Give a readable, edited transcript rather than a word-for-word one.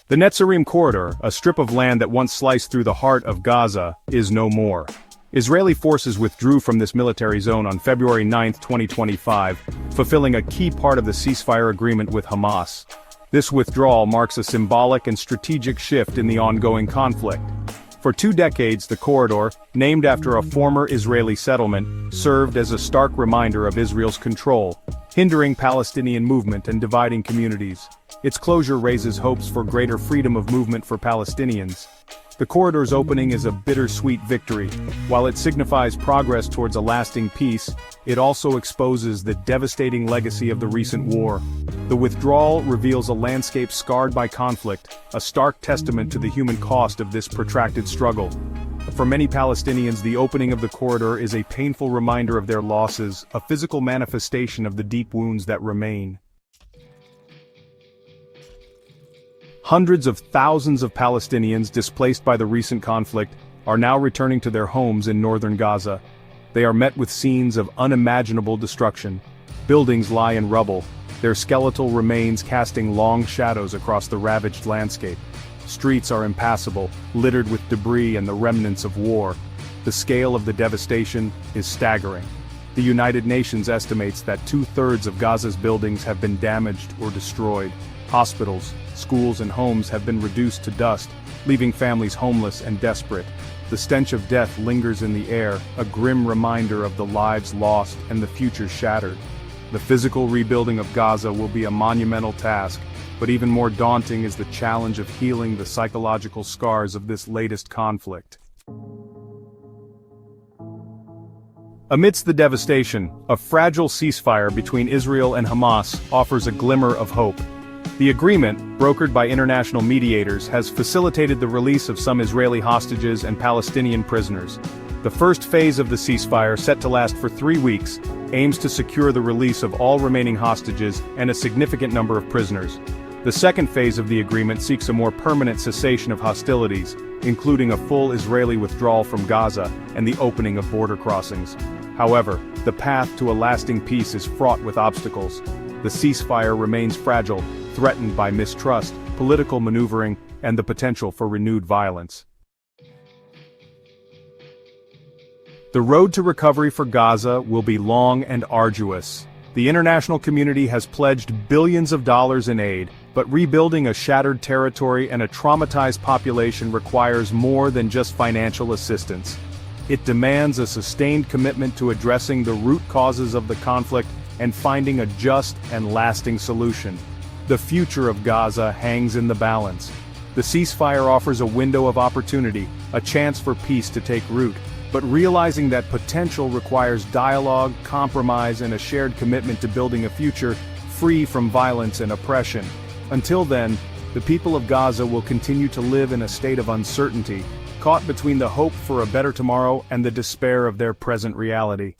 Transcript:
The Netzarim Corridor, a strip of land that once sliced through the heart of Gaza, is no more. Israeli forces withdrew from this military zone on February 9, 2025, fulfilling a key part of the ceasefire agreement with Hamas. This withdrawal marks a symbolic and strategic shift in the ongoing conflict. For 2 decades, the corridor, named after a former Israeli settlement, served as a stark reminder of Israel's control, hindering Palestinian movement and dividing communities. Its closure raises hopes for greater freedom of movement for Palestinians. The corridor's opening is a bittersweet victory. While it signifies progress towards a lasting peace, it also exposes the devastating legacy of the recent war. The withdrawal reveals a landscape scarred by conflict, a stark testament to the human cost of this protracted struggle. For many Palestinians, the opening of the corridor is a painful reminder of their losses, a physical manifestation of the deep wounds that remain. Hundreds of thousands of Palestinians displaced by the recent conflict are now returning to their homes in northern Gaza. They are met with scenes of unimaginable destruction. Buildings lie in rubble, their skeletal remains casting long shadows across the ravaged landscape. Streets are impassable, littered with debris and the remnants of war. The scale of the devastation is staggering. The United Nations estimates that 2/3 of Gaza's buildings have been damaged or destroyed. Hospitals, schools and homes have been reduced to dust, leaving families homeless and desperate. The stench of death lingers in the air, a grim reminder of the lives lost and the future shattered. The physical rebuilding of Gaza will be a monumental task, but even more daunting is the challenge of healing the psychological scars of this latest conflict. Amidst the devastation, a fragile ceasefire between Israel and Hamas offers a glimmer of hope. The agreement, brokered by international mediators, has facilitated the release of some Israeli hostages and Palestinian prisoners. The first phase of the ceasefire, set to last for 3 weeks, aims to secure the release of all remaining hostages and a significant number of prisoners. The second phase of the agreement seeks a more permanent cessation of hostilities, including a full Israeli withdrawal from Gaza and the opening of border crossings. However, the path to a lasting peace is fraught with obstacles. The ceasefire remains fragile, threatened by mistrust, political maneuvering, and the potential for renewed violence. The road to recovery for Gaza will be long and arduous. The international community has pledged billions of dollars in aid, but rebuilding a shattered territory and a traumatized population requires more than just financial assistance. It demands a sustained commitment to addressing the root causes of the conflict and finding a just and lasting solution. The future of Gaza hangs in the balance. The ceasefire offers a window of opportunity, a chance for peace to take root, but realizing that potential requires dialogue, compromise, and a shared commitment to building a future free from violence and oppression. Until then, the people of Gaza will continue to live in a state of uncertainty, caught between the hope for a better tomorrow and the despair of their present reality.